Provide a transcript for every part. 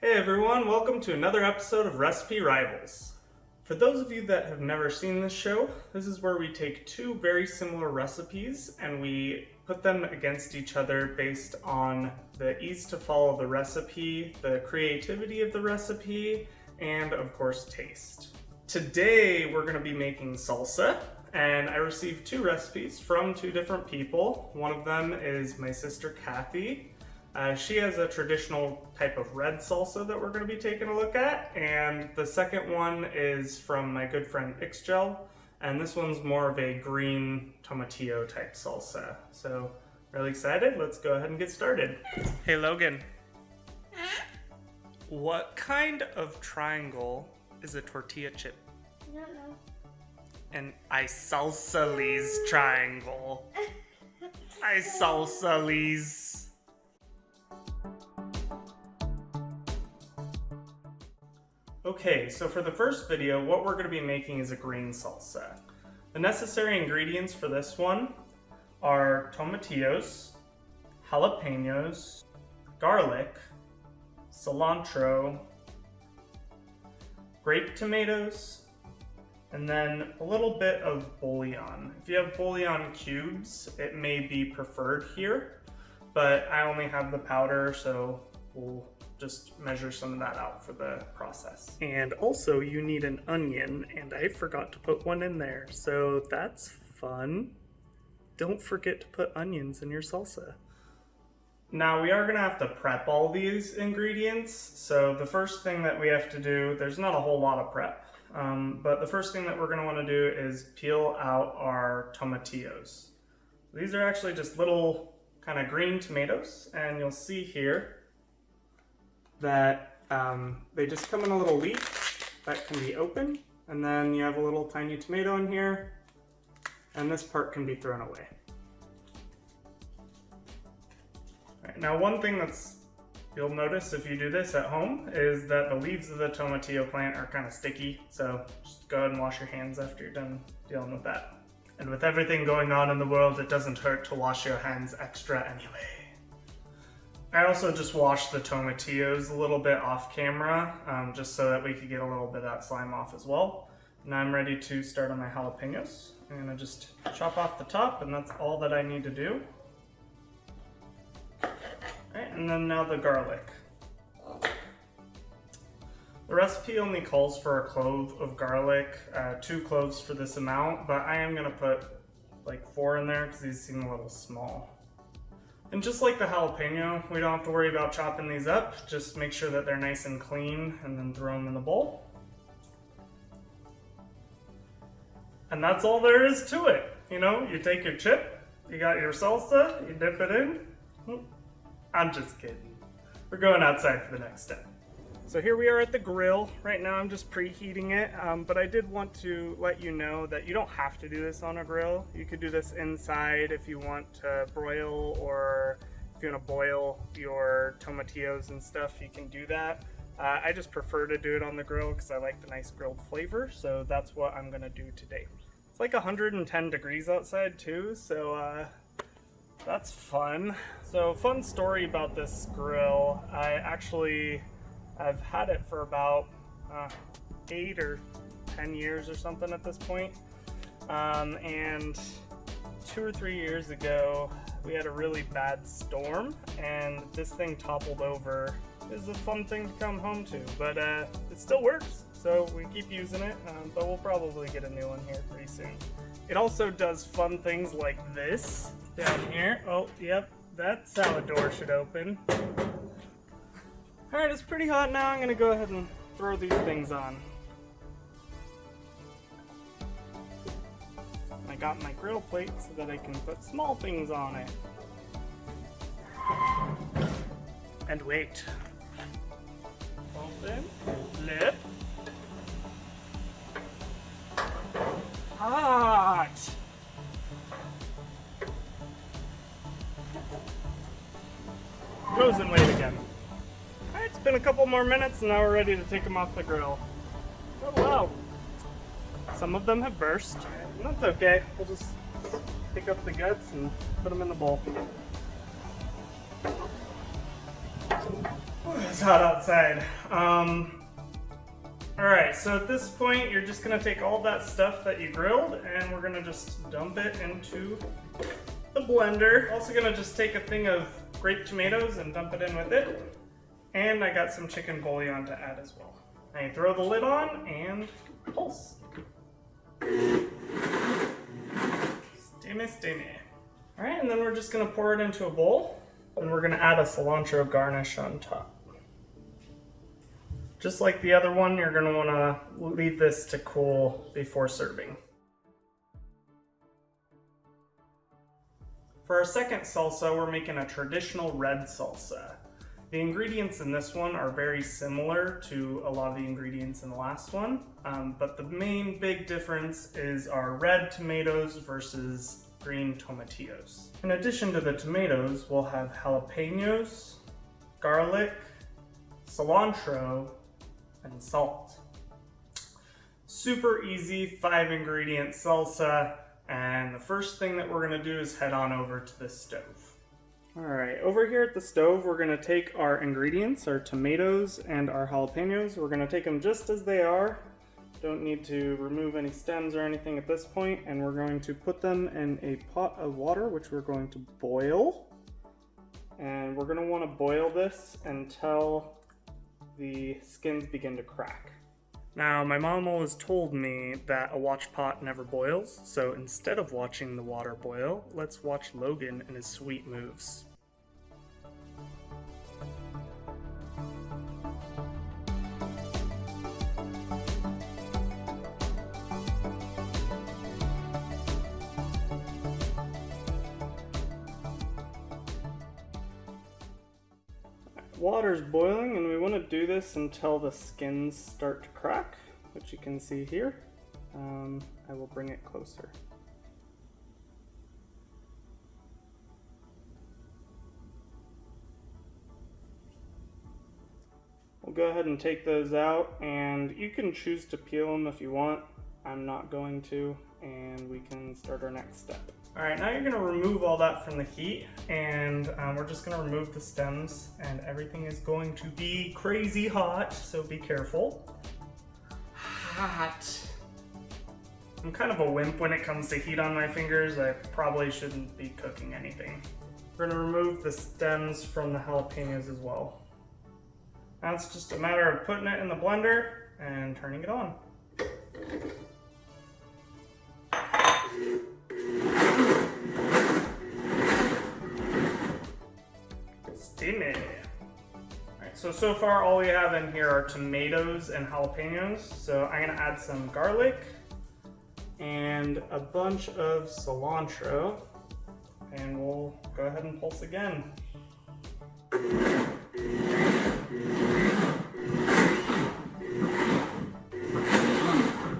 Hey everyone, welcome to another episode of Recipe Rivals. For those of you that have never seen this show, this is where we take two very similar recipes and we put them against each other based on the ease to follow the recipe, the creativity of the recipe, and of course taste. Today we're going to be making salsa, and I received two recipes from two different people. One of them is my sister Kathy. She has a traditional type of red salsa that we're going to be taking a look at, and the second one is from my good friend Ixgel, and this one's more of a green tomatillo type salsa. So, really excited. Let's go ahead and get started. Hey Logan, what kind of triangle is a tortilla chip? I don't know. An isosceles triangle. Isosceles. Okay, so for the first video, what we're going to be making is a green salsa. The necessary ingredients for this one are tomatillos, jalapenos, garlic, cilantro, grape tomatoes, and then a little bit of bouillon. If you have bouillon cubes, it may be preferred here, but I only have the powder, so we'll just measure some of that out for the process. And also you need an onion, and I forgot to put one in there, so that's fun. Don't forget to put onions in your salsa. Now we are gonna have to prep all these ingredients, so the first thing that we have to do, there's not a whole lot of prep, but the first thing that we're gonna wanna do is peel out our tomatillos. These are actually just little kind of green tomatoes, and you'll see here that they just come in a little leaf that can be open, and then you have a little tiny tomato in here, and this part can be thrown away. Right, now one thing you'll notice if you do this at home is that the leaves of the tomatillo plant are kind of sticky, so just go ahead and wash your hands after you're done dealing with that. And with everything going on in the world, it doesn't hurt to wash your hands extra anyway. I also just washed the tomatillos a little bit off camera, just so that we could get a little bit of that slime off as well. Now I'm ready to start on my jalapenos. I'm gonna just chop off the top, and that's all that I need to do. Alright, and then now the garlic. The recipe only calls for a clove of garlic, 2 cloves for this amount, but I am gonna put like 4 in there because these seem a little small. And just like the jalapeno, we don't have to worry about chopping these up. Just make sure that they're nice and clean and then throw them in the bowl. And that's all there is to it. You know, you take your chip, you got your salsa, you dip it in. I'm just kidding. We're going outside for the next step. So here we are at the grill. Right now I'm just preheating it, but I did want to let you know that you don't have to do this on a grill. You could do this inside if you want to broil, or if you want to boil your tomatillos and stuff, you can do that. I just prefer to do it on the grill because I like the nice grilled flavor, so that's what I'm gonna do today. It's like 110 degrees outside too, so that's fun. So fun story about this grill. I've had it for about 8 or 10 years or something at this point. And 2 or 3 years ago, we had a really bad storm, and this thing toppled over. It was a fun thing to come home to, but it still works, so we keep using it, but we'll probably get a new one here pretty soon. It also does fun things like this down here. Oh, yep, that's how a door should open. Alright, it's pretty hot now. I'm gonna go ahead and throw these things on. I got my grill plate so that I can put small things on it. And wait. Open, flip. Hot! Frozen weight again. Alright, it's been a couple more minutes and now we're ready to take them off the grill. Oh wow. Some of them have burst. And that's okay. We'll just pick up the guts and put them in the bowl. It's hot outside. Alright, so at this point, you're just gonna take all that stuff that you grilled and we're gonna just dump it into the blender. Also gonna just take a thing of grape tomatoes and dump it in with it. And I got some chicken bouillon to add as well. Now you throw the lid on and pulse. Steamy, steamy. Alright, and then we're just gonna pour it into a bowl and we're gonna add a cilantro garnish on top. Just like the other one, you're gonna wanna leave this to cool before serving. For our second salsa, we're making a traditional red salsa. The ingredients in this one are very similar to a lot of the ingredients in the last one, but the main big difference is our red tomatoes versus green tomatillos. In addition to the tomatoes, we'll have jalapenos, garlic, cilantro, and salt. Super easy 5-ingredient salsa, and the first thing that we're gonna do is head on over to the stove. Alright, over here at the stove, we're gonna take our ingredients, our tomatoes and our jalapenos. We're gonna take them just as they are. Don't need to remove any stems or anything at this point, and we're going to put them in a pot of water, which we're going to boil. And we're gonna wanna boil this until the skins begin to crack. Now, my mom always told me that a watch pot never boils, so instead of watching the water boil, let's watch Logan and his sweet moves. Water's boiling and we want to do this until the skins start to crack, which you can see here. I will bring it closer. We'll go ahead and take those out, and you can choose to peel them if you want. I'm not going to, and we can start our next step. Alright, now you're going to remove all that from the heat, and we're just going to remove the stems, and everything is going to be crazy hot, so be careful. Hot. I'm kind of a wimp when it comes to heat on my fingers. I probably shouldn't be cooking anything. We're going to remove the stems from the jalapenos as well. Now it's just a matter of putting it in the blender and turning it on. Steamy. Alright, so far all we have in here are tomatoes and jalapenos. So I'm gonna add some garlic and a bunch of cilantro, and we'll go ahead and pulse again. I'm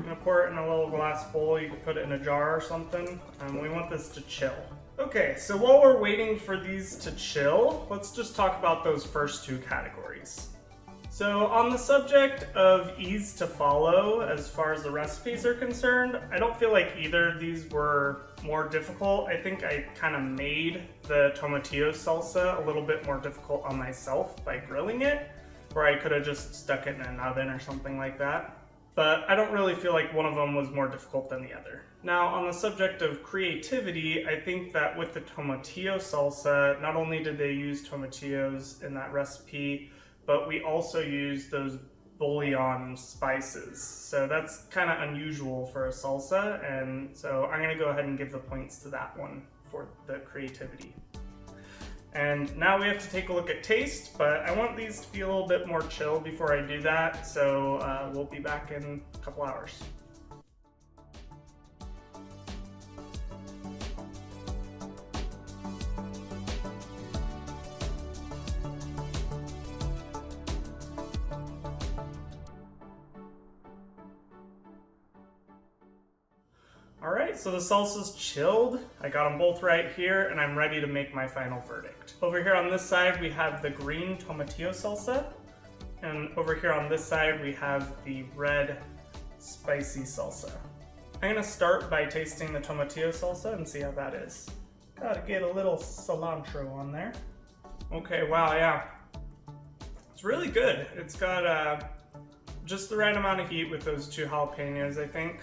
gonna pour it in a little glass bowl. You can put it in a jar or something. We want this to chill. Okay, so while we're waiting for these to chill, let's just talk about those first two categories. So on the subject of ease to follow as far as the recipes are concerned, I don't feel like either of these were more difficult. I think I kind of made the tomatillo salsa a little bit more difficult on myself by grilling it, where I could have just stuck it in an oven or something like that. But I don't really feel like one of them was more difficult than the other. Now, on the subject of creativity, I think that with the tomatillo salsa, not only did they use tomatillos in that recipe, but we also used those bouillon spices. So that's kind of unusual for a salsa, and so I'm gonna go ahead and give the points to that one for the creativity. And now we have to take a look at taste, but I want these to be a little bit more chill before I do that, so we'll be back in a couple hours. Alright, so the salsa's chilled. I got them both right here, and I'm ready to make my final verdict. Over here on this side, we have the green tomatillo salsa, and over here on this side, we have the red spicy salsa. I'm gonna start by tasting the tomatillo salsa and see how that is. Gotta get a little cilantro on there. Okay, wow, yeah. It's really good. It's got just the right amount of heat with those 2 jalapenos, I think.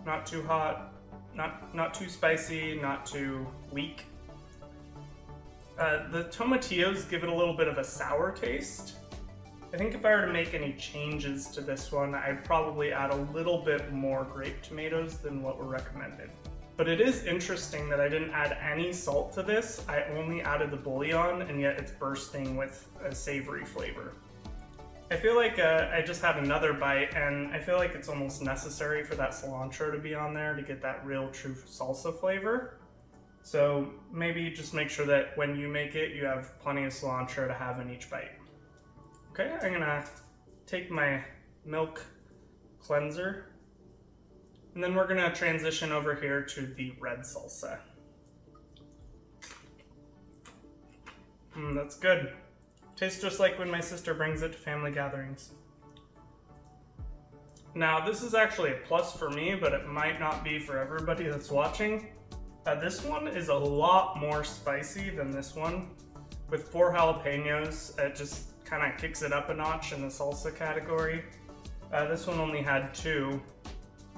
Not too hot, not too spicy, not too weak. The tomatillos give it a little bit of a sour taste. I think if I were to make any changes to this one, I'd probably add a little bit more grape tomatoes than what were recommended. But it is interesting that I didn't add any salt to this. I only added the bouillon, and yet it's bursting with a savory flavor. I feel like I just had another bite, and I feel like it's almost necessary for that cilantro to be on there to get that real true salsa flavor. So maybe just make sure that when you make it, you have plenty of cilantro to have in each bite. Okay, I'm gonna take my milk cleanser, and then we're gonna transition over here to the red salsa. That's good. Tastes just like when my sister brings it to family gatherings. Now, this is actually a plus for me, but it might not be for everybody that's watching. This one is a lot more spicy than this one. With 4 jalapenos, it just kind of kicks it up a notch in the salsa category. This one only had 2.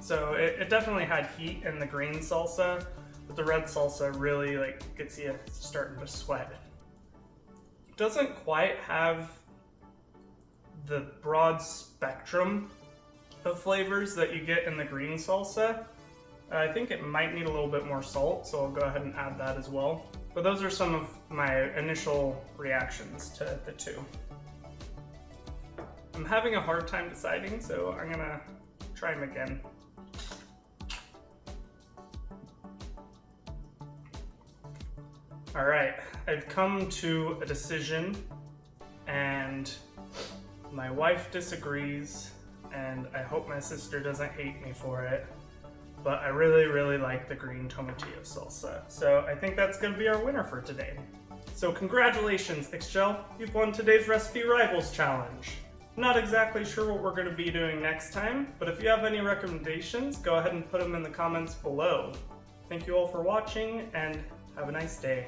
So it definitely had heat in the green salsa, but the red salsa really gets you starting to sweat. It doesn't quite have the broad spectrum of flavors that you get in the green salsa. I think it might need a little bit more salt, so I'll go ahead and add that as well. But those are some of my initial reactions to the 2. I'm having a hard time deciding, so I'm gonna try them again. All right, I've come to a decision, and my wife disagrees, and I hope my sister doesn't hate me for it, but I really, really like the green tomatillo salsa. So I think that's gonna be our winner for today. So congratulations, Ixchel, you've won today's Recipe Rivals Challenge. Not exactly sure what we're going to be doing next time, but if you have any recommendations, go ahead and put them in the comments below. Thank you all for watching, and have a nice day.